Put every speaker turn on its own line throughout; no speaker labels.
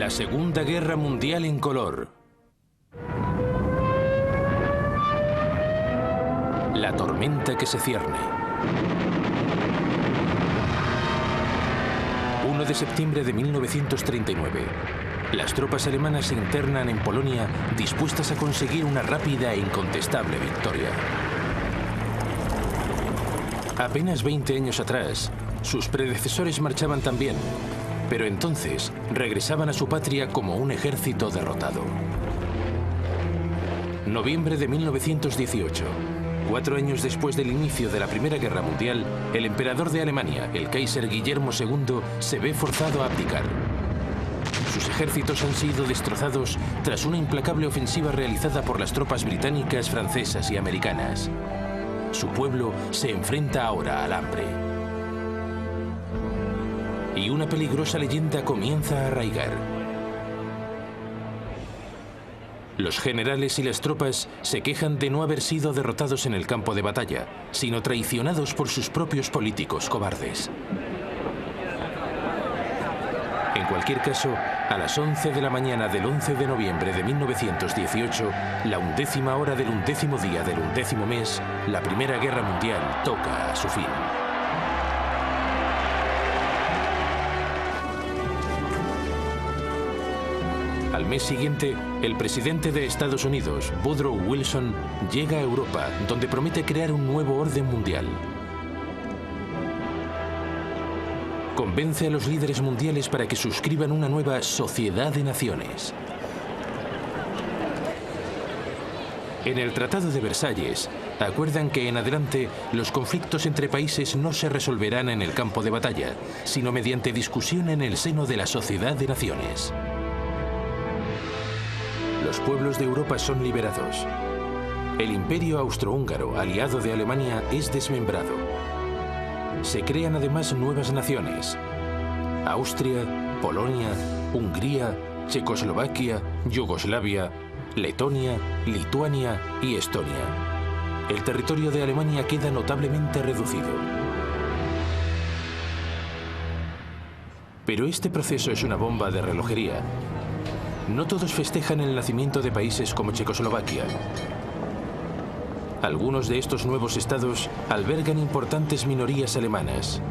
La Segunda Guerra Mundial en color. La tormenta que se cierne. 1 de septiembre de 1939. Las tropas alemanas se internan en Polonia dispuestas a conseguir una rápida e incontestable victoria. Apenas 20 años atrás, sus predecesores marchaban también, pero entonces regresaban a su patria como un ejército derrotado. Noviembre de 1918. 4 años después del inicio de la Primera Guerra Mundial, el emperador de Alemania, el Kaiser Guillermo II, se ve forzado a abdicar. Sus ejércitos han sido destrozados tras una implacable ofensiva realizada por las tropas británicas, francesas y americanas. Su pueblo se enfrenta ahora al hambre. Y una peligrosa leyenda comienza a arraigar. Los generales y las tropas se quejan de no haber sido derrotados en el campo de batalla, sino traicionados por sus propios políticos cobardes. En cualquier caso, a las 11 de la mañana del 11 de noviembre de 1918, la 11ª hora del 11º día del 11º mes, la Primera Guerra Mundial toca a su fin. Al mes siguiente, el presidente de Estados Unidos, Woodrow Wilson, llega a Europa, donde promete crear un nuevo orden mundial. Convence a los líderes mundiales para que suscriban una nueva Sociedad de Naciones. En el Tratado de Versalles, acuerdan que en adelante los conflictos entre países no se resolverán en el campo de batalla, sino mediante discusión en el seno de la Sociedad de Naciones. Los pueblos de Europa son liberados. El Imperio Austrohúngaro, aliado de Alemania, es desmembrado. Se crean además nuevas naciones: Austria, Polonia, Hungría, Checoslovaquia, Yugoslavia, Letonia, Lituania y Estonia. El territorio de Alemania queda notablemente reducido. Pero este proceso es una bomba de relojería. No todos festejan el nacimiento de países como Checoslovaquia. Algunos de estos nuevos estados albergan importantes minorías alemanas.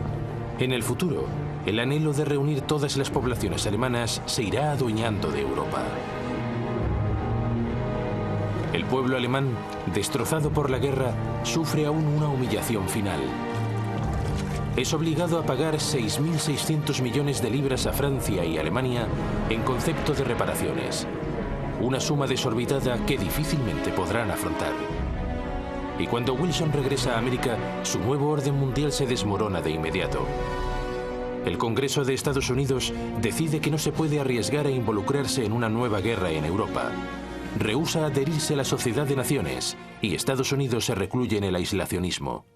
En el futuro, el anhelo de reunir todas las poblaciones alemanas se irá adueñando de Europa. El pueblo alemán, destrozado por la guerra, sufre aún una humillación final. Es obligado a pagar 6.600 millones de libras a Francia y Alemania en concepto de reparaciones. Una suma desorbitada que difícilmente podrán afrontar. Y cuando Wilson regresa a América, su nuevo orden mundial se desmorona de inmediato. El Congreso de Estados Unidos decide que no se puede arriesgar a involucrarse en una nueva guerra en Europa. Rehúsa adherirse a la Sociedad de Naciones y Estados Unidos se recluye en el aislacionismo.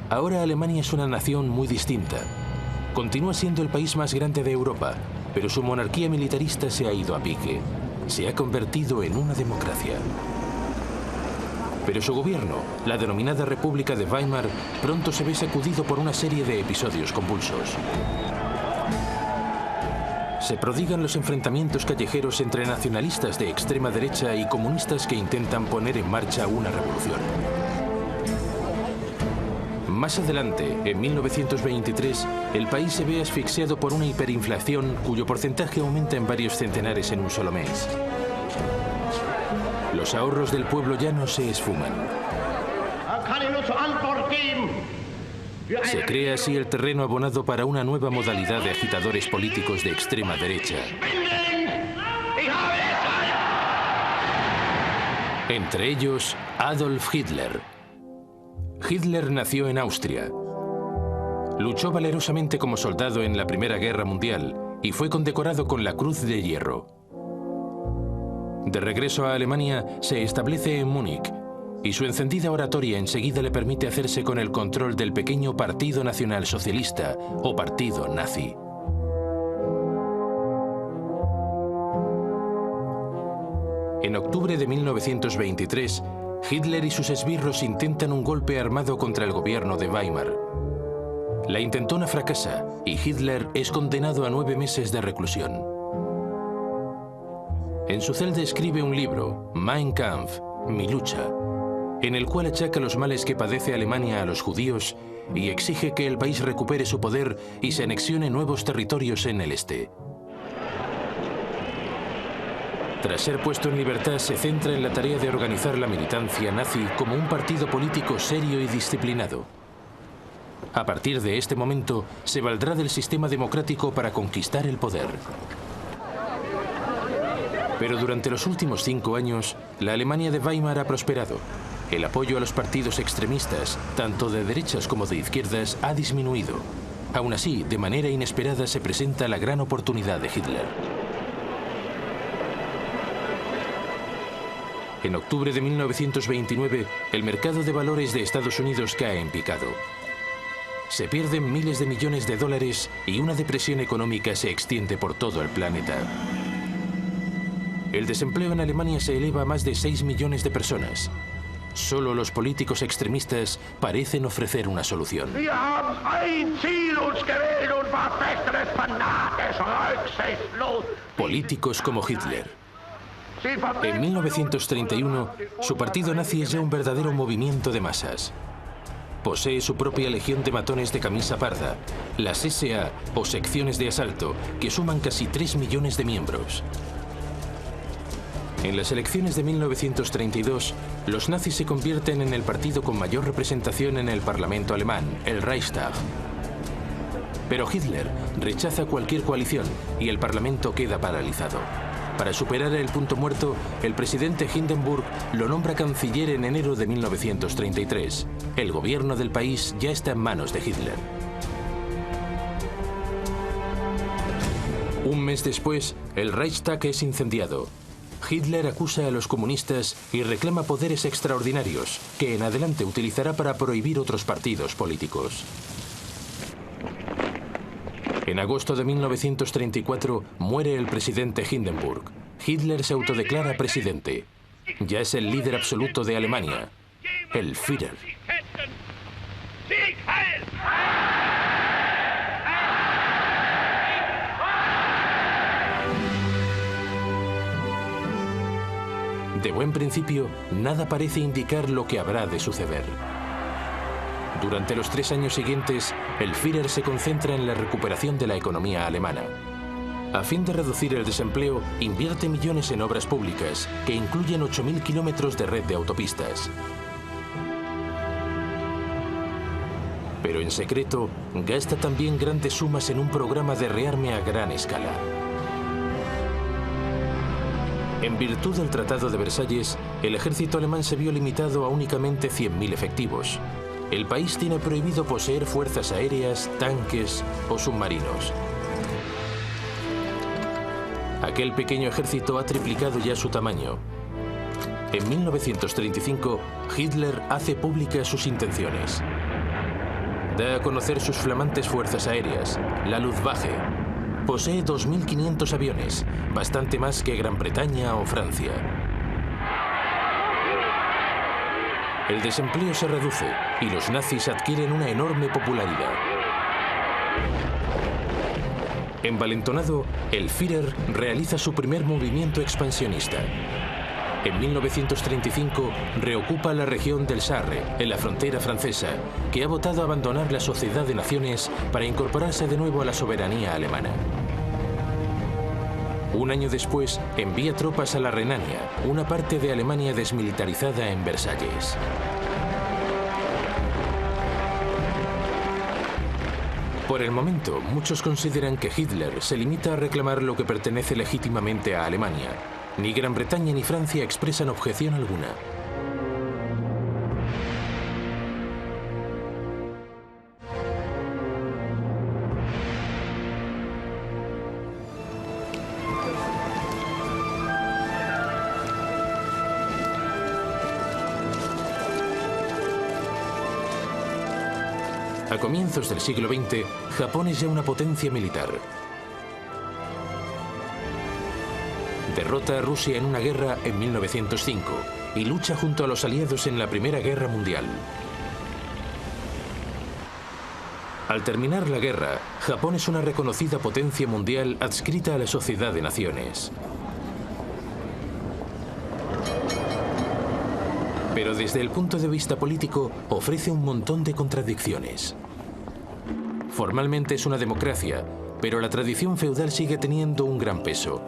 Ahora Alemania es una nación muy distinta. Continúa siendo el país más grande de Europa, pero su monarquía militarista se ha ido a pique. Se ha convertido en una democracia. Pero su gobierno, la denominada República de Weimar, pronto se ve sacudido por una serie de episodios convulsos. Se prodigan los enfrentamientos callejeros entre nacionalistas de extrema derecha y comunistas que intentan poner en marcha una revolución. Más adelante, en 1923, el país se ve asfixiado por una hiperinflación cuyo porcentaje aumenta en varios centenares en un solo mes. Los ahorros del pueblo llano se esfuman. Se crea así el terreno abonado para una nueva modalidad de agitadores políticos de extrema derecha. Entre ellos, Adolf Hitler. Hitler nació en Austria. Luchó valerosamente como soldado en la Primera Guerra Mundial y fue condecorado con la Cruz de Hierro. De regreso a Alemania, se establece en Múnich y su encendida oratoria enseguida le permite hacerse con el control del pequeño Partido Nacional Socialista o Partido Nazi. En octubre de 1923, Hitler y sus esbirros intentan un golpe armado contra el gobierno de Weimar. La intentona fracasa y Hitler es condenado a 9 meses de reclusión. En su celda escribe un libro, Mein Kampf, Mi lucha, en el cual achaca los males que padece Alemania a los judíos y exige que el país recupere su poder y se anexione nuevos territorios en el este. Tras ser puesto en libertad, se centra en la tarea de organizar la militancia nazi como un partido político serio y disciplinado. A partir de este momento, se valdrá del sistema democrático para conquistar el poder. Pero durante los últimos 5 años, la Alemania de Weimar ha prosperado. El apoyo a los partidos extremistas, tanto de derechas como de izquierdas, ha disminuido. Aún así, de manera inesperada se presenta la gran oportunidad de Hitler. En octubre de 1929, el mercado de valores de Estados Unidos cae en picado. Se pierden miles de millones de dólares y una depresión económica se extiende por todo el planeta. El desempleo en Alemania se eleva a más de 6 millones de personas. Solo los políticos extremistas parecen ofrecer una solución. Políticos como Hitler. En 1931, su partido nazi es ya un verdadero movimiento de masas. Posee su propia legión de matones de camisa parda, las SA o secciones de asalto, que suman casi 3 millones de miembros. En las elecciones de 1932, los nazis se convierten en el partido con mayor representación en el Parlamento alemán, el Reichstag. Pero Hitler rechaza cualquier coalición y el Parlamento queda paralizado. Para superar el punto muerto, el presidente Hindenburg lo nombra canciller en enero de 1933. El gobierno del país ya está en manos de Hitler. Un mes después, el Reichstag es incendiado. Hitler acusa a los comunistas y reclama poderes extraordinarios, que en adelante utilizará para prohibir otros partidos políticos. En agosto de 1934 muere el presidente Hindenburg. Hitler se autodeclara presidente. Ya es el líder absoluto de Alemania, el Führer. De buen principio, nada parece indicar lo que habrá de suceder. Durante los 3 años siguientes, el Führer se concentra en la recuperación de la economía alemana. A fin de reducir el desempleo, invierte millones en obras públicas, que incluyen 8.000 kilómetros de red de autopistas. Pero en secreto, gasta también grandes sumas en un programa de rearme a gran escala. En virtud del Tratado de Versalles, el ejército alemán se vio limitado a únicamente 100.000 efectivos. El país tiene prohibido poseer fuerzas aéreas, tanques o submarinos. Aquel pequeño ejército ha triplicado ya su tamaño. En 1935, Hitler hace públicas sus intenciones. Da a conocer sus flamantes fuerzas aéreas, la Luftwaffe. Posee 2.500 aviones, bastante más que Gran Bretaña o Francia. El desempleo se reduce y los nazis adquieren una enorme popularidad. Envalentonado, el Führer realiza su primer movimiento expansionista. En 1935 reocupa la región del Sarre, en la frontera francesa, que ha votado abandonar la Sociedad de Naciones para incorporarse de nuevo a la soberanía alemana. Un año después, envía tropas a la Renania, una parte de Alemania desmilitarizada en Versalles. Por el momento, muchos consideran que Hitler se limita a reclamar lo que pertenece legítimamente a Alemania. Ni Gran Bretaña ni Francia expresan objeción alguna. A comienzos del siglo XX, Japón es ya una potencia militar. Derrota a Rusia en una guerra en 1905 y lucha junto a los aliados en la Primera Guerra Mundial. Al terminar la guerra, Japón es una reconocida potencia mundial adscrita a la Sociedad de Naciones. Pero desde el punto de vista político, ofrece un montón de contradicciones. Formalmente es una democracia, pero la tradición feudal sigue teniendo un gran peso.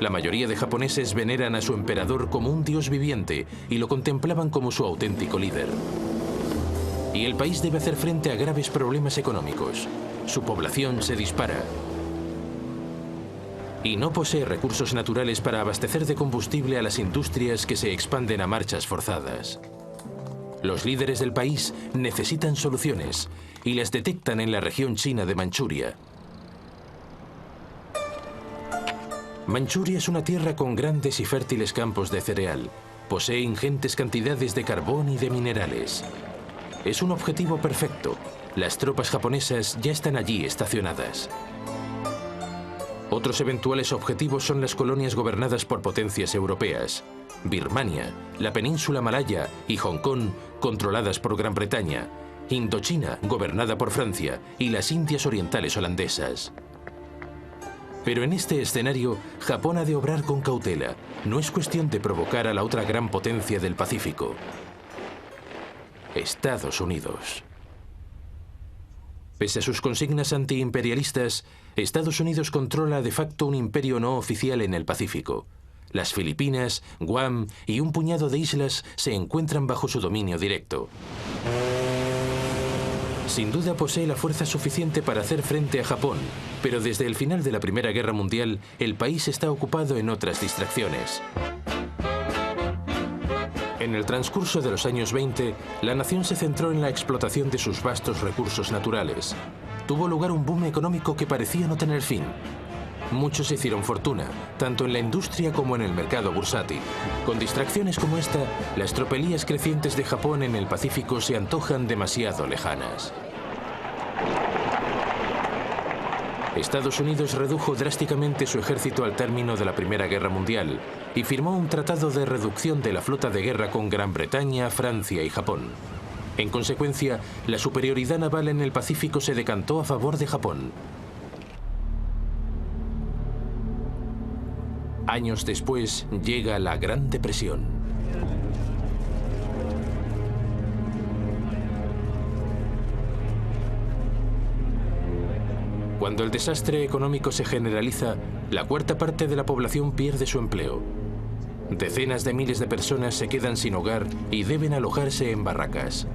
La mayoría de japoneses veneran a su emperador como un dios viviente y lo contemplaban como su auténtico líder. Y el país debe hacer frente a graves problemas económicos. Su población se dispara. Y no posee recursos naturales para abastecer de combustible a las industrias que se expanden a marchas forzadas. Los líderes del país necesitan soluciones y las detectan en la región china de Manchuria. Manchuria es una tierra con grandes y fértiles campos de cereal. Posee ingentes cantidades de carbón y de minerales. Es un objetivo perfecto. Las tropas japonesas ya están allí estacionadas. Otros eventuales objetivos son las colonias gobernadas por potencias europeas. Birmania, la península malaya y Hong Kong, controladas por Gran Bretaña. Indochina, gobernada por Francia, y las Indias Orientales holandesas. Pero en este escenario, Japón ha de obrar con cautela. No es cuestión de provocar a la otra gran potencia del Pacífico: Estados Unidos. Pese a sus consignas antiimperialistas, Estados Unidos controla de facto un imperio no oficial en el Pacífico. Las Filipinas, Guam y un puñado de islas se encuentran bajo su dominio directo. Sin duda posee la fuerza suficiente para hacer frente a Japón, pero desde el final de la Primera Guerra Mundial, el país está ocupado en otras distracciones. En el transcurso de los años 20, la nación se centró en la explotación de sus vastos recursos naturales. Tuvo lugar un boom económico que parecía no tener fin. Muchos hicieron fortuna, tanto en la industria como en el mercado bursátil. Con distracciones como esta, las tropelías crecientes de Japón en el Pacífico se antojan demasiado lejanas. Estados Unidos redujo drásticamente su ejército al término de la Primera Guerra Mundial y firmó un tratado de reducción de la flota de guerra con Gran Bretaña, Francia y Japón. En consecuencia, la superioridad naval en el Pacífico se decantó a favor de Japón. Años después llega la Gran Depresión. Cuando el desastre económico se generaliza, la cuarta parte de la población pierde su empleo. Decenas de miles de personas se quedan sin hogar y deben alojarse en barracas.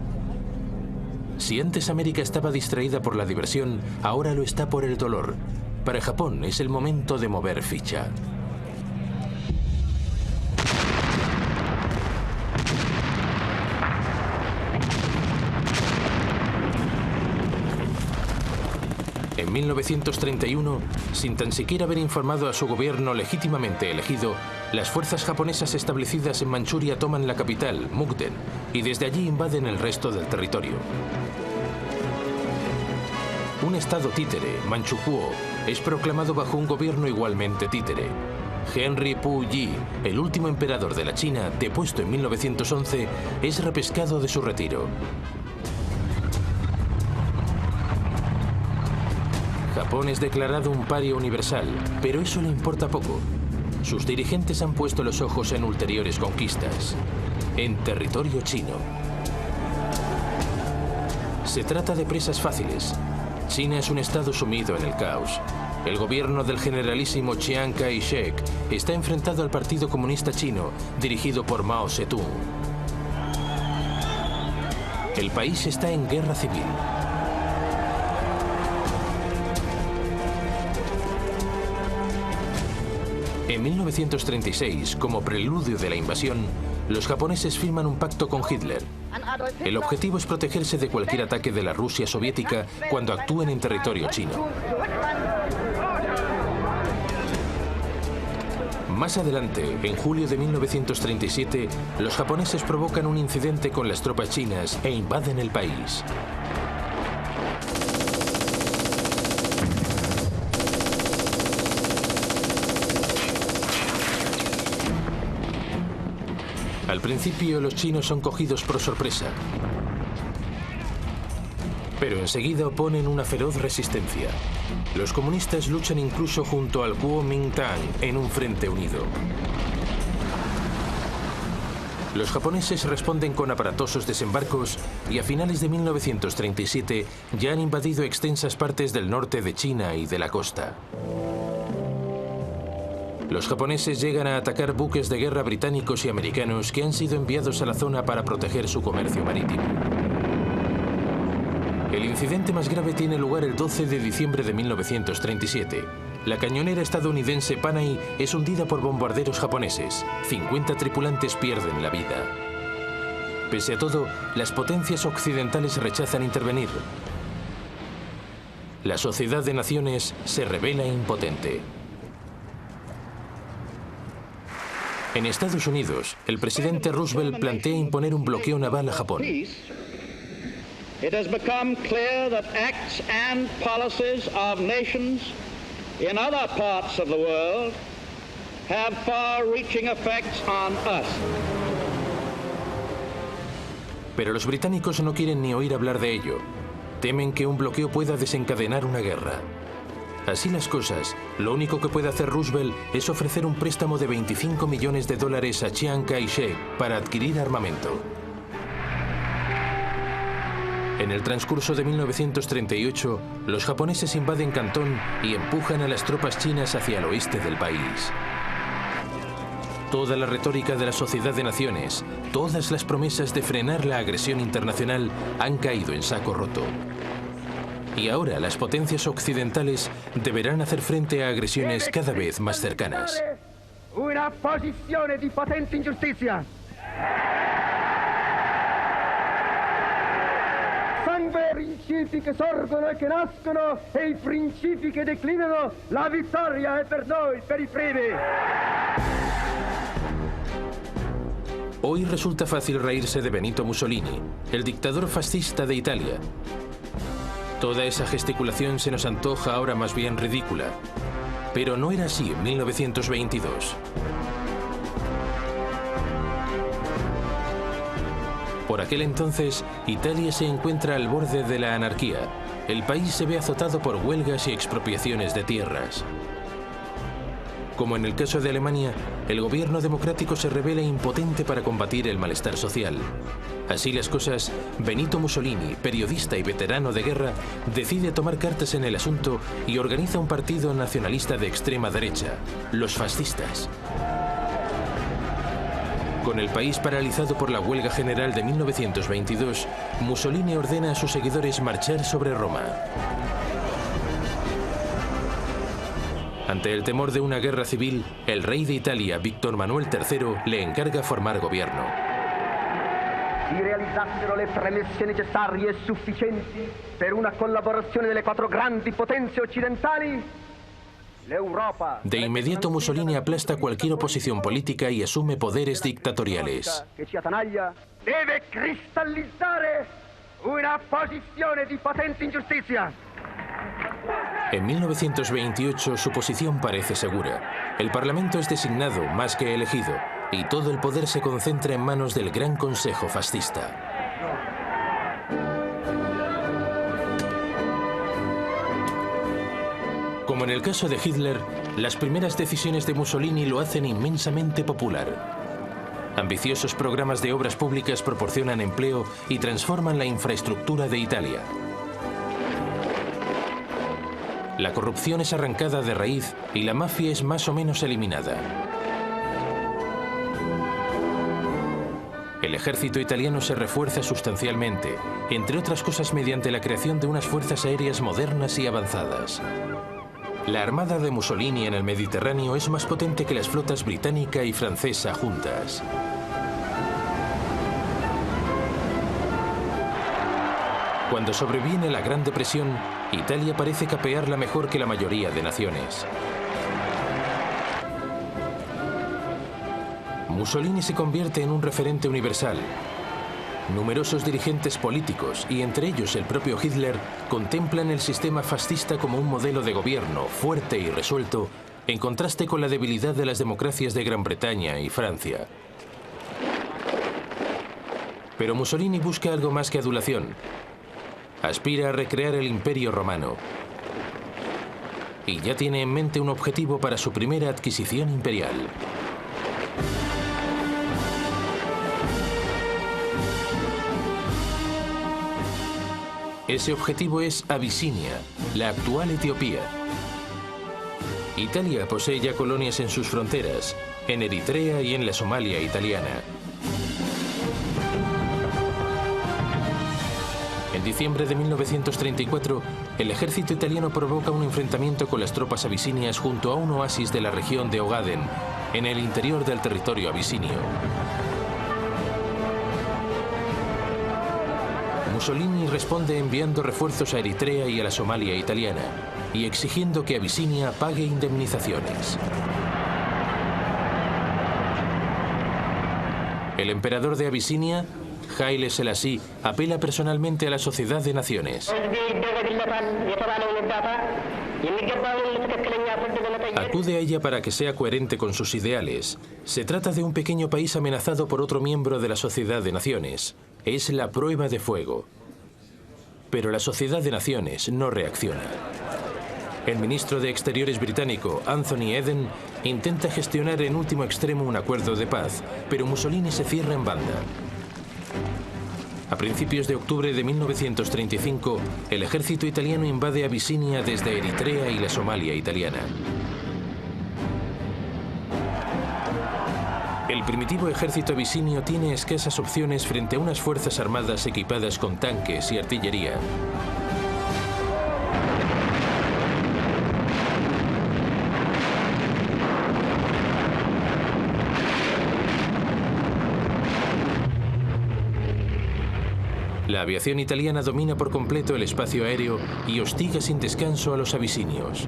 Si antes América estaba distraída por la diversión, ahora lo está por el dolor. Para Japón es el momento de mover ficha. En 1931, sin tan siquiera haber informado a su gobierno legítimamente elegido, las fuerzas japonesas establecidas en Manchuria toman la capital, Mukden, y desde allí invaden el resto del territorio. Un estado títere, Manchukuo, es proclamado bajo un gobierno igualmente títere. Henry Pu-yi, el último emperador de la China, depuesto en 1911, es repescado de su retiro. Japón es declarado un paria universal, pero eso le importa poco. Sus dirigentes han puesto los ojos en ulteriores conquistas, en territorio chino. Se trata de presas fáciles. China es un estado sumido en el caos. El gobierno del generalísimo Chiang Kai-shek está enfrentado al Partido Comunista Chino, dirigido por Mao Zedong. El país está en guerra civil. En 1936, como preludio de la invasión, los japoneses firman un pacto con Hitler. El objetivo es protegerse de cualquier ataque de la Rusia soviética cuando actúen en territorio chino. Más adelante, en julio de 1937, los japoneses provocan un incidente con las tropas chinas e invaden el país. Al principio, los chinos son cogidos por sorpresa. Pero enseguida oponen una feroz resistencia. Los comunistas luchan incluso junto al Kuomintang en un frente unido. Los japoneses responden con aparatosos desembarcos y a finales de 1937 ya han invadido extensas partes del norte de China y de la costa. Los japoneses llegan a atacar buques de guerra británicos y americanos que han sido enviados a la zona para proteger su comercio marítimo. El incidente más grave tiene lugar el 12 de diciembre de 1937. La cañonera estadounidense Panay es hundida por bombarderos japoneses. 50 tripulantes pierden la vida. Pese a todo, las potencias occidentales rechazan intervenir. La Sociedad de Naciones se revela impotente. En Estados Unidos, el presidente Roosevelt plantea imponer un bloqueo naval a Japón.
It has become clear that acts and policies of nations in other parts of the world have far-reaching effects on us.
Pero los británicos no quieren ni oír hablar de ello. Temen que un bloqueo pueda desencadenar una guerra. Así las cosas, lo único que puede hacer Roosevelt es ofrecer un préstamo de $25 millones a Chiang Kai-shek para adquirir armamento. En el transcurso de 1938, los japoneses invaden Cantón y empujan a las tropas chinas hacia el oeste del país. Toda la retórica de la Sociedad de Naciones, todas las promesas de frenar la agresión internacional han caído en saco roto. Y ahora las potencias occidentales deberán hacer frente a agresiones cada vez más cercanas.
Una posición de potente injusticia. Principi che sorgono e che nascono e i principi che declinano, la vittoria è per noi, per i primi.
Hoy resulta fácil reírse de Benito Mussolini, el dictador fascista de Italia. Toda esa gesticulación se nos antoja ahora más bien ridícula. Pero no era así en 1922. Por aquel entonces, Italia se encuentra al borde de la anarquía. El país se ve azotado por huelgas y expropiaciones de tierras. Como en el caso de Alemania, el gobierno democrático se revela impotente para combatir el malestar social. Así las cosas, Benito Mussolini, periodista y veterano de guerra, decide tomar cartas en el asunto y organiza un partido nacionalista de extrema derecha, los fascistas. Con el país paralizado por la huelga general de 1922, Mussolini ordena a sus seguidores marchar sobre Roma. Ante el temor de una guerra civil, el rey de Italia, Víctor Manuel III, le encarga formar gobierno.
Si realizzassero le premesse necessarie e sufficienti per una collaborazione delle quattro grandi potenze occidentali,
de inmediato Mussolini aplasta cualquier oposición política y asume poderes dictatoriales.
Deve cristallizzare una posizione di potente ingiustizia.
En 1928 su posición parece segura. El Parlamento es designado más que elegido y todo el poder se concentra en manos del Gran Consejo Fascista. Como en el caso de Hitler, las primeras decisiones de Mussolini lo hacen inmensamente popular. Ambiciosos programas de obras públicas proporcionan empleo y transforman la infraestructura de Italia. La corrupción es arrancada de raíz y la mafia es más o menos eliminada. El ejército italiano se refuerza sustancialmente, entre otras cosas mediante la creación de unas fuerzas aéreas modernas y avanzadas. La armada de Mussolini en el Mediterráneo es más potente que las flotas británica y francesa juntas. Cuando sobreviene la Gran Depresión, Italia parece capearla mejor que la mayoría de naciones. Mussolini se convierte en un referente universal. Numerosos dirigentes políticos, y entre ellos el propio Hitler, contemplan el sistema fascista como un modelo de gobierno fuerte y resuelto, en contraste con la debilidad de las democracias de Gran Bretaña y Francia. Pero Mussolini busca algo más que adulación. Aspira a recrear el Imperio Romano y ya tiene en mente un objetivo para su primera adquisición imperial. Ese objetivo es Abisinia, la actual Etiopía. Italia posee ya colonias en sus fronteras, en Eritrea y en la Somalia italiana. En diciembre de 1934, el ejército italiano provoca un enfrentamiento con las tropas abisinias junto a un oasis de la región de Ogaden, en el interior del territorio abisinio. Mussolini responde enviando refuerzos a Eritrea y a la Somalia italiana, y exigiendo que Abisinia pague indemnizaciones. El emperador de Abisinia, Haile Selassie, apela personalmente a la Sociedad de Naciones. Acude a ella para que sea coherente con sus ideales. Se trata de un pequeño país amenazado por otro miembro de la Sociedad de Naciones. Es la prueba de fuego. Pero la Sociedad de Naciones no reacciona. El ministro de Exteriores británico, Anthony Eden, intenta gestionar en último extremo un acuerdo de paz, pero Mussolini se cierra en banda. A principios de octubre de 1935, el ejército italiano invade Abisinia desde Eritrea y la Somalia italiana. El primitivo ejército abisinio tiene escasas opciones frente a unas fuerzas armadas equipadas con tanques y artillería. La aviación italiana domina por completo el espacio aéreo y hostiga sin descanso a los abisinios.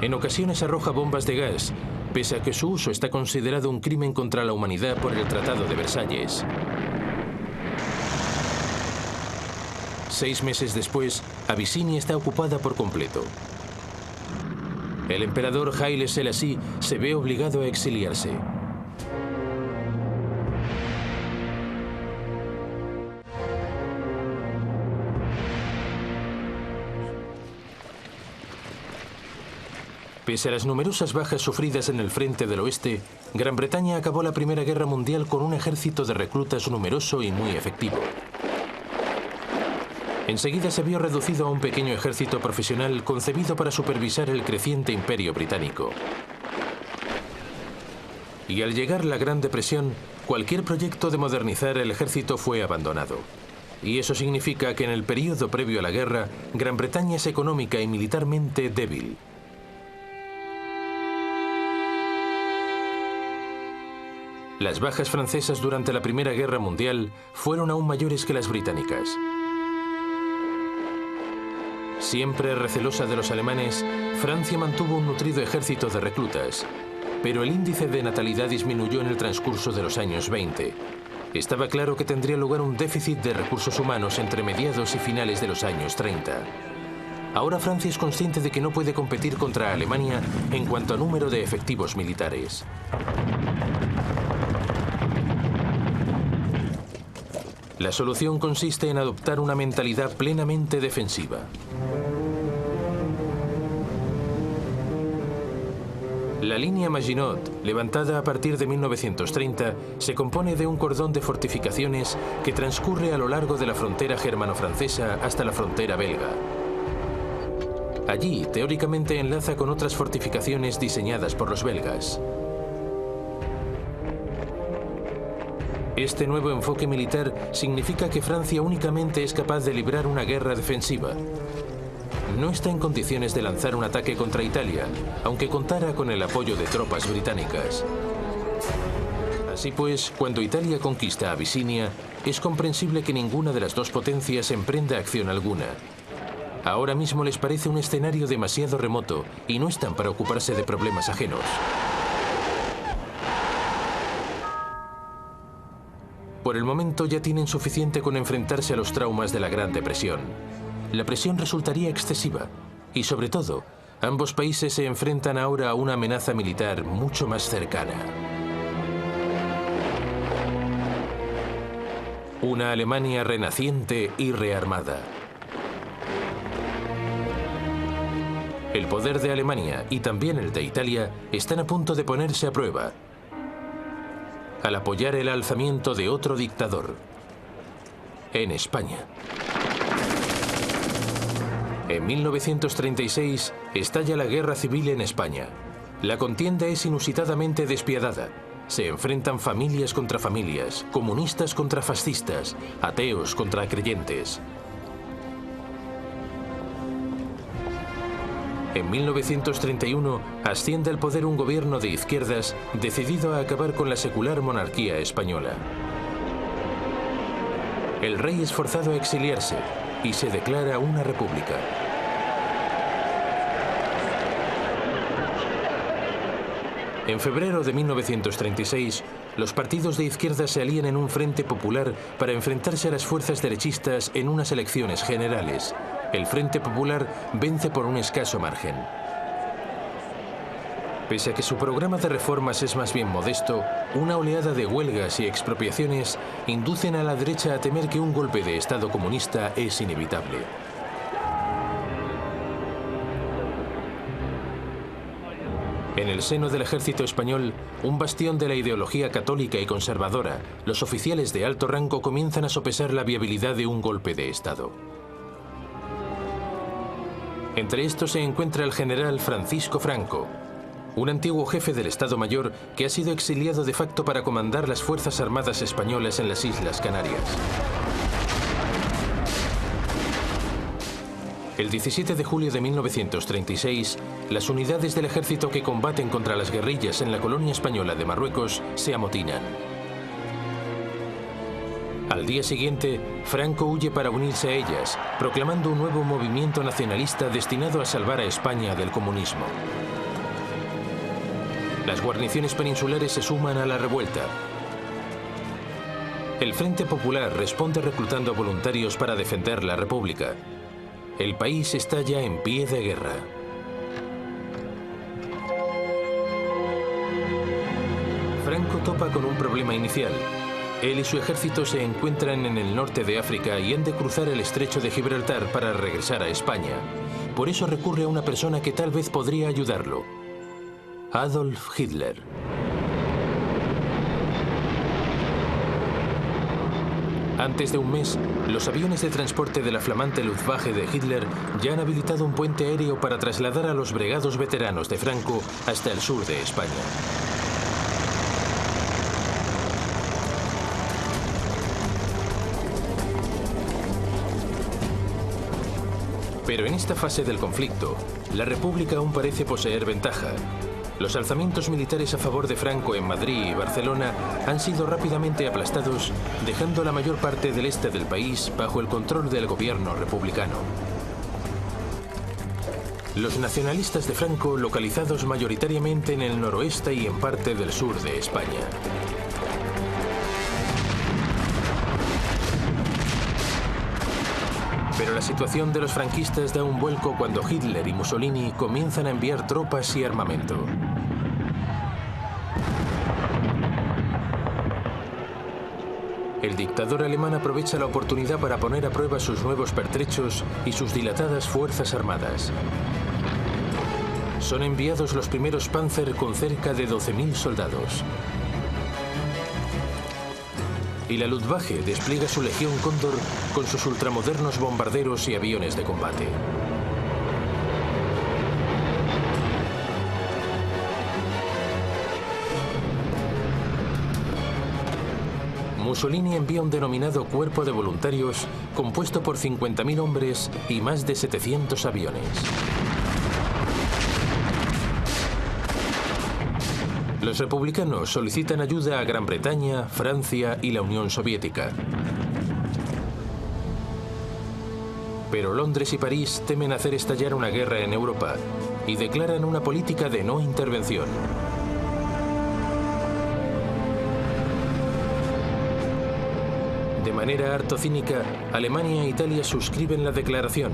En ocasiones arroja bombas de gas, pese a que su uso está considerado un crimen contra la humanidad por el Tratado de Versalles. 6 meses después, Abisinia está ocupada por completo. El emperador Haile Selassie se ve obligado a exiliarse. Pese a las numerosas bajas sufridas en el frente del oeste, Gran Bretaña acabó la Primera Guerra Mundial con un ejército de reclutas numeroso y muy efectivo. Enseguida se vio reducido a un pequeño ejército profesional concebido para supervisar el creciente imperio británico. Y al llegar la Gran Depresión, cualquier proyecto de modernizar el ejército fue abandonado. Y eso significa que en el período previo a la guerra, Gran Bretaña es económica y militarmente débil. Las bajas francesas durante la Primera Guerra Mundial fueron aún mayores que las británicas. Siempre recelosa de los alemanes, Francia mantuvo un nutrido ejército de reclutas, pero el índice de natalidad disminuyó en el transcurso de los años 20. Estaba claro que tendría lugar un déficit de recursos humanos entre mediados y finales de los años 30. Ahora Francia es consciente de que no puede competir contra Alemania en cuanto a número de efectivos militares. La solución consiste en adoptar una mentalidad plenamente defensiva. La línea Maginot, levantada a partir de 1930, se compone de un cordón de fortificaciones que transcurre a lo largo de la frontera germano-francesa hasta la frontera belga. Allí, teóricamente, enlaza con otras fortificaciones diseñadas por los belgas. Este nuevo enfoque militar significa que Francia únicamente es capaz de librar una guerra defensiva. No está en condiciones de lanzar un ataque contra Italia, aunque contara con el apoyo de tropas británicas. Así pues, cuando Italia conquista Abisinia, es comprensible que ninguna de las dos potencias emprenda acción alguna. Ahora mismo les parece un escenario demasiado remoto y no están para ocuparse de problemas ajenos. Por el momento ya tienen suficiente con enfrentarse a los traumas de la Gran Depresión. La presión resultaría excesiva y, sobre todo, ambos países se enfrentan ahora a una amenaza militar mucho más cercana. Una Alemania renaciente y rearmada. El poder de Alemania y también el de Italia están a punto de ponerse a prueba al apoyar el alzamiento de otro dictador en España. En 1936 estalla la guerra civil en España. La contienda es inusitadamente despiadada. Se enfrentan familias contra familias, comunistas contra fascistas, ateos contra creyentes. En 1931 asciende al poder un gobierno de izquierdas decidido a acabar con la secular monarquía española. El rey es forzado a exiliarse y se declara una república. En febrero de 1936, los partidos de izquierda se alían en un frente popular para enfrentarse a las fuerzas derechistas en unas elecciones generales. El Frente Popular vence por un escaso margen. Pese a que su programa de reformas es más bien modesto, una oleada de huelgas y expropiaciones inducen a la derecha a temer que un golpe de Estado comunista es inevitable. En el seno del ejército español, un bastión de la ideología católica y conservadora, los oficiales de alto rango comienzan a sopesar la viabilidad de un golpe de Estado. Entre estos se encuentra el general Francisco Franco, un antiguo jefe del Estado Mayor que ha sido exiliado de facto para comandar las Fuerzas Armadas españolas en las Islas Canarias. El 17 de julio de 1936, las unidades del ejército que combaten contra las guerrillas en la colonia española de Marruecos se amotinan. Al día siguiente, Franco huye para unirse a ellas, proclamando un nuevo movimiento nacionalista destinado a salvar a España del comunismo. Las guarniciones peninsulares se suman a la revuelta. El Frente Popular responde reclutando voluntarios para defender la República. El país está ya en pie de guerra. Franco topa con un problema inicial. Él y su ejército se encuentran en el norte de África y han de cruzar el estrecho de Gibraltar para regresar a España. Por eso recurre a una persona que tal vez podría ayudarlo: Adolf Hitler. Antes de un mes, los aviones de transporte de la flamante Luftwaffe de Hitler ya han habilitado un puente aéreo para trasladar a los bregados veteranos de Franco hasta el sur de España. Pero en esta fase del conflicto, la República aún parece poseer ventaja. Los alzamientos militares a favor de Franco en Madrid y Barcelona han sido rápidamente aplastados, dejando la mayor parte del este del país bajo el control del gobierno republicano. Los nacionalistas de Franco, localizados mayoritariamente en el noroeste y en parte del sur de España. Pero la situación de los franquistas da un vuelco cuando Hitler y Mussolini comienzan a enviar tropas y armamento. El dictador alemán aprovecha la oportunidad para poner a prueba sus nuevos pertrechos y sus dilatadas fuerzas armadas. Son enviados los primeros Panzer con cerca de 12.000 soldados. Y la Luftwaffe despliega su Legión Cóndor con sus ultramodernos bombarderos y aviones de combate. Mussolini envía un denominado Cuerpo de Voluntarios compuesto por 50.000 hombres y más de 700 aviones. Los republicanos solicitan ayuda a Gran Bretaña, Francia y la Unión Soviética. Pero Londres y París temen hacer estallar una guerra en Europa y declaran una política de no intervención. De manera harto cínica, Alemania e Italia suscriben la declaración,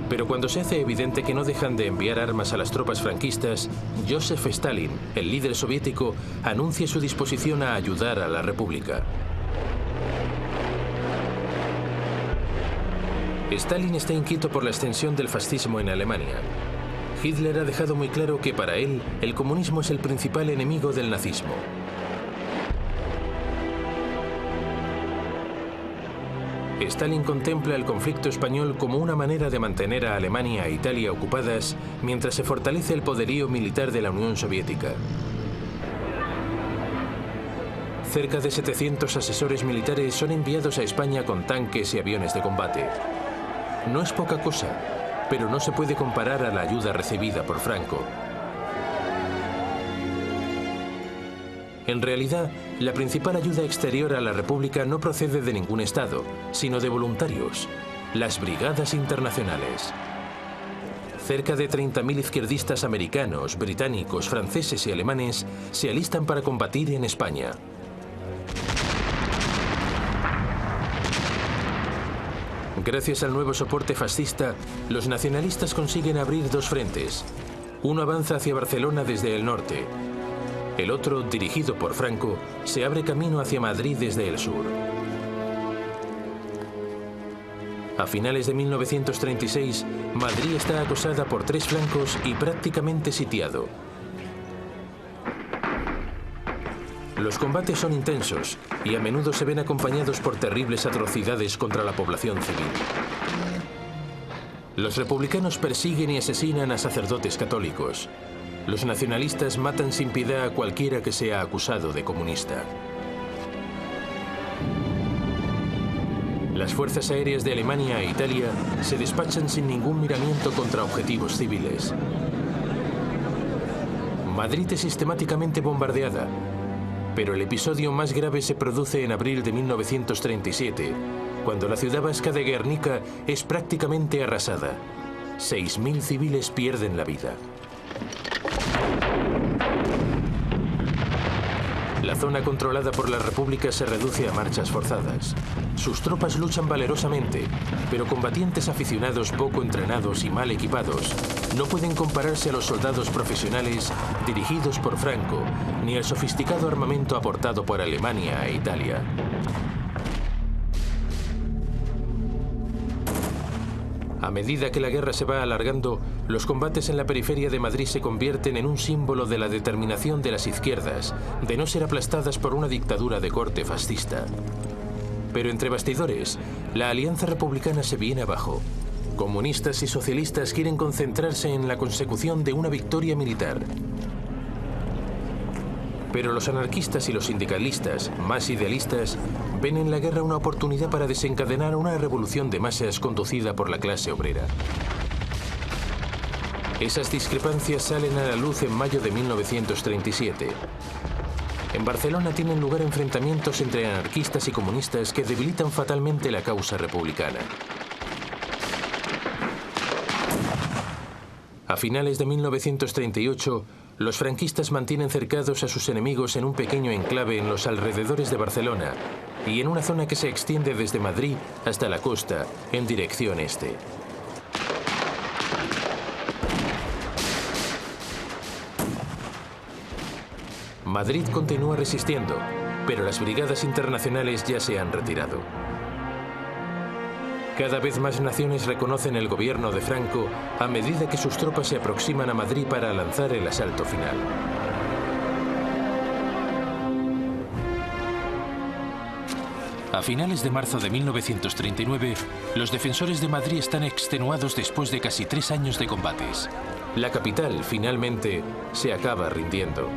pero cuando se hace evidente que no dejan de enviar armas a las tropas franquistas, Joseph Stalin, el líder soviético, anuncia su disposición a ayudar a la República. Stalin está inquieto por la extensión del fascismo en Alemania. Hitler ha dejado muy claro que para él el comunismo es el principal enemigo del nazismo. Stalin contempla el conflicto español como una manera de mantener a Alemania e Italia ocupadas mientras se fortalece el poderío militar de la Unión Soviética. Cerca de 700 asesores militares son enviados a España con tanques y aviones de combate. No es poca cosa, pero no se puede comparar a la ayuda recibida por Franco. En realidad, la principal ayuda exterior a la República no procede de ningún Estado, sino de voluntarios, las Brigadas Internacionales. Cerca de 30.000 izquierdistas americanos, británicos, franceses y alemanes se alistan para combatir en España. Gracias al nuevo soporte fascista, los nacionalistas consiguen abrir dos frentes. Uno avanza hacia Barcelona desde el norte. El otro, dirigido por Franco, se abre camino hacia Madrid desde el sur. A finales de 1936, Madrid está acosada por tres flancos y prácticamente sitiado. Los combates son intensos y a menudo se ven acompañados por terribles atrocidades contra la población civil. Los republicanos persiguen y asesinan a sacerdotes católicos. Los nacionalistas matan sin piedad a cualquiera que sea acusado de comunista. Las fuerzas aéreas de Alemania e Italia se despachan sin ningún miramiento contra objetivos civiles. Madrid es sistemáticamente bombardeada, pero el episodio más grave se produce en abril de 1937, cuando la ciudad vasca de Guernica es prácticamente arrasada. 6.000 civiles pierden la vida. La zona controlada por la República se reduce a marchas forzadas. Sus tropas luchan valerosamente, pero combatientes aficionados poco entrenados y mal equipados no pueden compararse a los soldados profesionales dirigidos por Franco, ni al sofisticado armamento aportado por Alemania e Italia. A medida que la guerra se va alargando, los combates en la periferia de Madrid se convierten en un símbolo de la determinación de las izquierdas de no ser aplastadas por una dictadura de corte fascista. Pero entre bastidores, la alianza republicana se viene abajo. Comunistas y socialistas quieren concentrarse en la consecución de una victoria militar. Pero los anarquistas y los sindicalistas, más idealistas, ven en la guerra una oportunidad para desencadenar una revolución de masas conducida por la clase obrera. Esas discrepancias salen a la luz en mayo de 1937. En Barcelona tienen lugar enfrentamientos entre anarquistas y comunistas que debilitan fatalmente la causa republicana. A finales de 1938, los franquistas mantienen cercados a sus enemigos en un pequeño enclave en los alrededores de Barcelona y en una zona que se extiende desde Madrid hasta la costa, en dirección este. Madrid continúa resistiendo, pero las brigadas internacionales ya se han retirado. Cada vez más naciones reconocen el gobierno de Franco a medida que sus tropas se aproximan a Madrid para lanzar el asalto final. A finales de marzo de 1939, los defensores de Madrid están extenuados después de casi 3 años de combates. La capital, finalmente, se acaba rindiendo.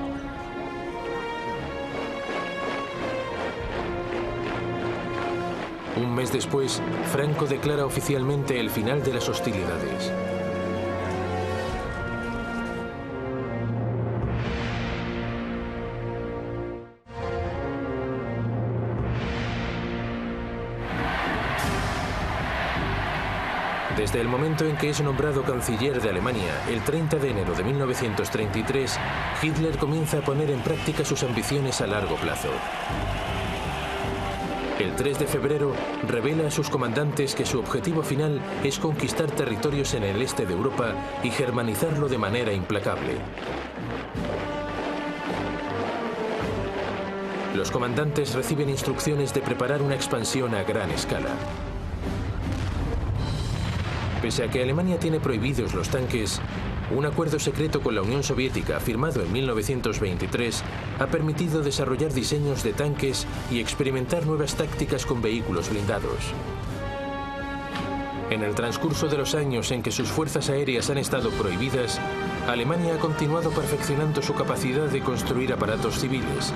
Un mes después, Franco declara oficialmente el final de las hostilidades. Desde el momento en que es nombrado canciller de Alemania, el 30 de enero de 1933, Hitler comienza a poner en práctica sus ambiciones a largo plazo. El 3 de febrero revela a sus comandantes que su objetivo final es conquistar territorios en el este de Europa y germanizarlo de manera implacable. Los comandantes reciben instrucciones de preparar una expansión a gran escala. Pese a que Alemania tiene prohibidos los tanques, un acuerdo secreto con la Unión Soviética, firmado en 1923, ha permitido desarrollar diseños de tanques y experimentar nuevas tácticas con vehículos blindados. En el transcurso de los años en que sus fuerzas aéreas han estado prohibidas, Alemania ha continuado perfeccionando su capacidad de construir aparatos civiles.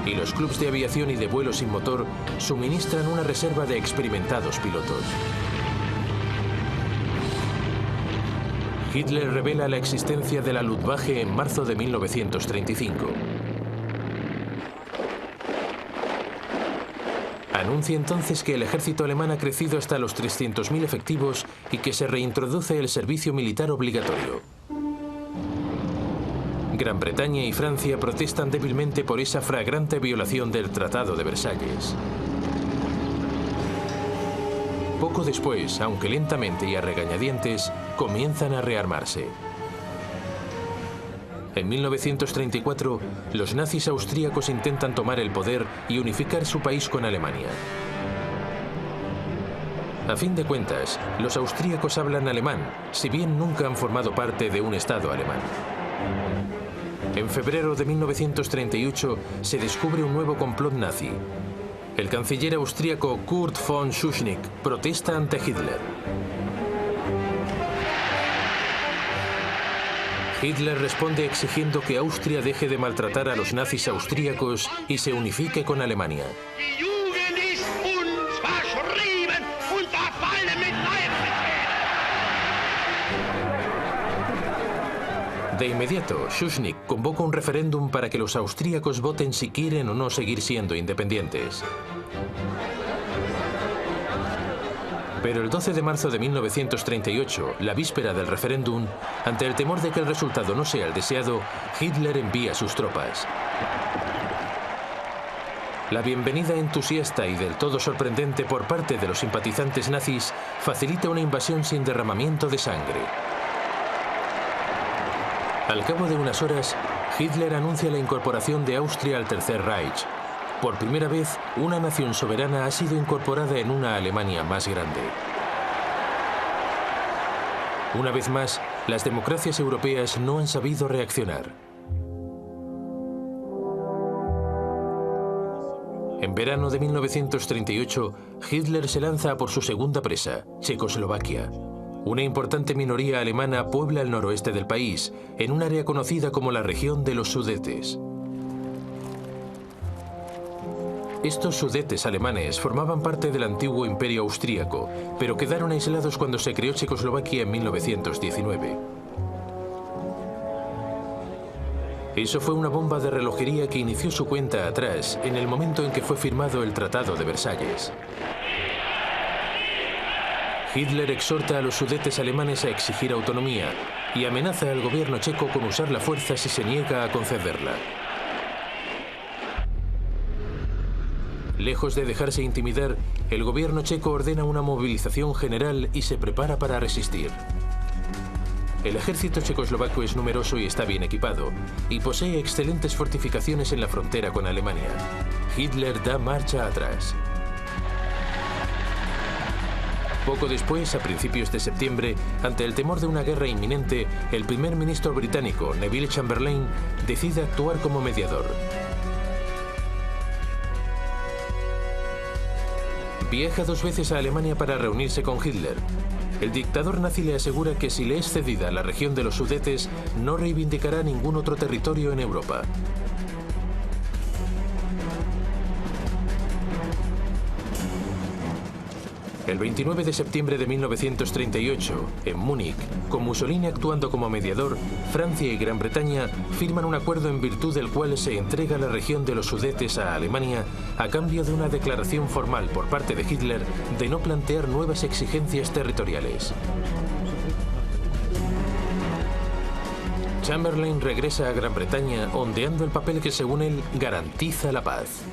Y los clubes de aviación y de vuelo sin motor suministran una reserva de experimentados pilotos. Hitler revela la existencia de la Luftwaffe en marzo de 1935. Anuncia entonces que el ejército alemán ha crecido hasta los 300.000 efectivos y que se reintroduce el servicio militar obligatorio. Gran Bretaña y Francia protestan débilmente por esa flagrante violación del Tratado de Versalles. Poco después, aunque lentamente y a regañadientes, comienzan a rearmarse. En 1934, los nazis austríacos intentan tomar el poder y unificar su país con Alemania. A fin de cuentas, los austríacos hablan alemán, si bien nunca han formado parte de un Estado alemán. En febrero de 1938 se descubre un nuevo complot nazi. El canciller austríaco Kurt von Schuschnigg protesta ante Hitler. Hitler responde exigiendo que Austria deje de maltratar a los nazis austríacos y se unifique con Alemania. De inmediato, Schuschnigg convoca un referéndum para que los austríacos voten si quieren o no seguir siendo independientes. Pero el 12 de marzo de 1938, la víspera del referéndum, ante el temor de que el resultado no sea el deseado, Hitler envía sus tropas. La bienvenida entusiasta y del todo sorprendente por parte de los simpatizantes nazis facilita una invasión sin derramamiento de sangre. Al cabo de unas horas, Hitler anuncia la incorporación de Austria al Tercer Reich. Por primera vez, una nación soberana ha sido incorporada en una Alemania más grande. Una vez más, las democracias europeas no han sabido reaccionar. En verano de 1938, Hitler se lanza por su segunda presa, Checoslovaquia. Una importante minoría alemana puebla el noroeste del país, en un área conocida como la región de los Sudetes. Estos Sudetes alemanes formaban parte del antiguo imperio austríaco, pero quedaron aislados cuando se creó Checoslovaquia en 1919. Eso fue una bomba de relojería que inició su cuenta atrás en el momento en que fue firmado el Tratado de Versalles. Hitler exhorta a los Sudetes alemanes a exigir autonomía y amenaza al gobierno checo con usar la fuerza si se niega a concederla. Lejos de dejarse intimidar, el gobierno checo ordena una movilización general y se prepara para resistir. El ejército checoslovaco es numeroso y está bien equipado, y posee excelentes fortificaciones en la frontera con Alemania. Hitler da marcha atrás. Poco después, a principios de septiembre, ante el temor de una guerra inminente, el primer ministro británico, Neville Chamberlain, decide actuar como mediador. Viaja 2 veces a Alemania para reunirse con Hitler. El dictador nazi le asegura que si le es cedida la región de los Sudetes, no reivindicará ningún otro territorio en Europa. El 29 de septiembre de 1938, en Múnich, con Mussolini actuando como mediador, Francia y Gran Bretaña firman un acuerdo en virtud del cual se entrega la región de los Sudetes a Alemania a cambio de una declaración formal por parte de Hitler de no plantear nuevas exigencias territoriales. Chamberlain regresa a Gran Bretaña ondeando el papel que, según él, garantiza la paz.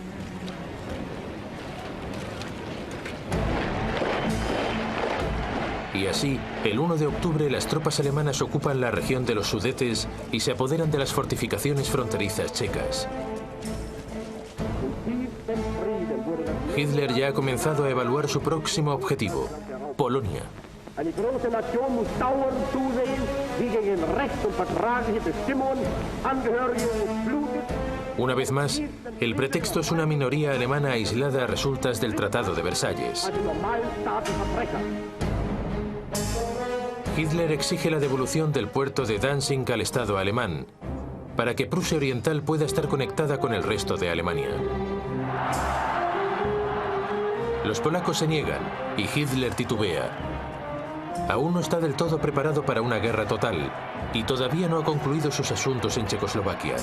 Y así, el 1 de octubre las tropas alemanas ocupan la región de los Sudetes y se apoderan de las fortificaciones fronterizas checas. Hitler ya ha comenzado a evaluar su próximo objetivo, Polonia.
Eine große Nation muss dauernd zusehen, wie gegen Recht und vertragliche Bestimmungen Angehörige blutet.
Una vez más, el pretexto es una minoría alemana aislada a resultas del Tratado de Versalles. Hitler exige la devolución del puerto de Danzig al Estado alemán, para que Prusia Oriental pueda estar conectada con el resto de Alemania. Los polacos se niegan y Hitler titubea. Aún no está del todo preparado para una guerra total y todavía no ha concluido sus asuntos en Checoslovaquia.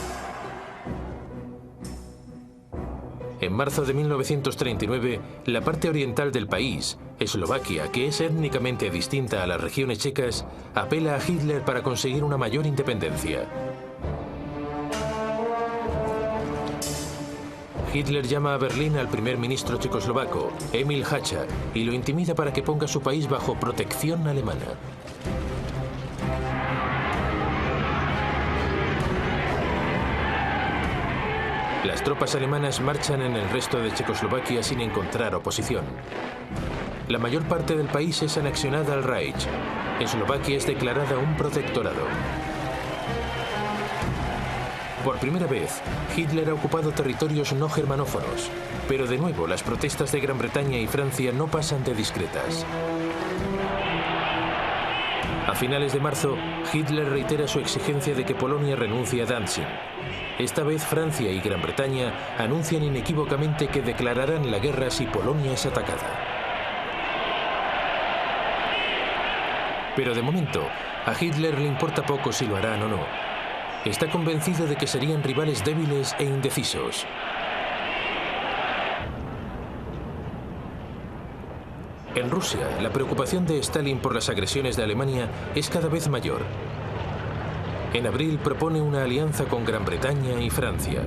En marzo de 1939, la parte oriental del país, Eslovaquia, que es étnicamente distinta a las regiones checas, apela a Hitler para conseguir una mayor independencia. Hitler llama a Berlín al primer ministro checoslovaco, Emil Hácha, y lo intimida para que ponga su país bajo protección alemana. Las tropas alemanas marchan en el resto de Checoslovaquia sin encontrar oposición. La mayor parte del país es anexionada al Reich. Eslovaquia es declarada un protectorado. Por primera vez, Hitler ha ocupado territorios no germanófonos, pero de nuevo las protestas de Gran Bretaña y Francia no pasan de discretas. A finales de marzo, Hitler reitera su exigencia de que Polonia renuncie a Danzig. Esta vez Francia y Gran Bretaña anuncian inequívocamente que declararán la guerra si Polonia es atacada. Pero de momento, a Hitler le importa poco si lo harán o no. Está convencido de que serían rivales débiles e indecisos. En Rusia, la preocupación de Stalin por las agresiones de Alemania es cada vez mayor. En abril propone una alianza con Gran Bretaña y Francia.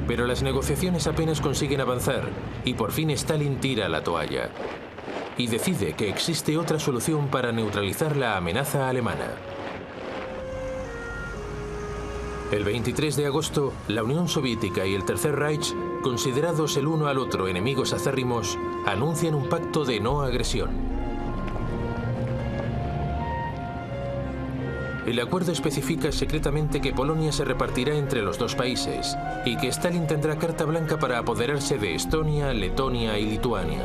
Pero las negociaciones apenas consiguen avanzar y por fin Stalin tira la toalla y decide que existe otra solución para neutralizar la amenaza alemana. El 23 de agosto, la Unión Soviética y el Tercer Reich, considerados el uno al otro enemigos acérrimos, anuncian un pacto de no agresión. El acuerdo especifica secretamente que Polonia se repartirá entre los dos países y que Stalin tendrá carta blanca para apoderarse de Estonia, Letonia y Lituania.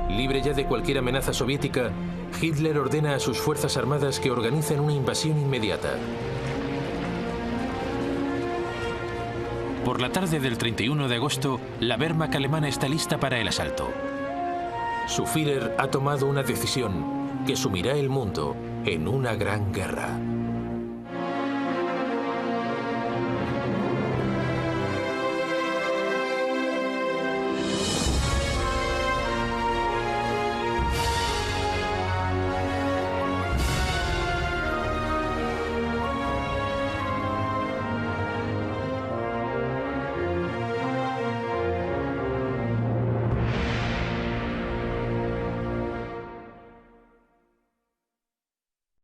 Libre ya de cualquier amenaza soviética, Hitler ordena a sus fuerzas armadas que organicen una invasión inmediata. Por la tarde del 31 de agosto, la Wehrmacht alemana está lista para el asalto. Su Führer ha tomado una decisión que sumirá el mundo en una gran guerra.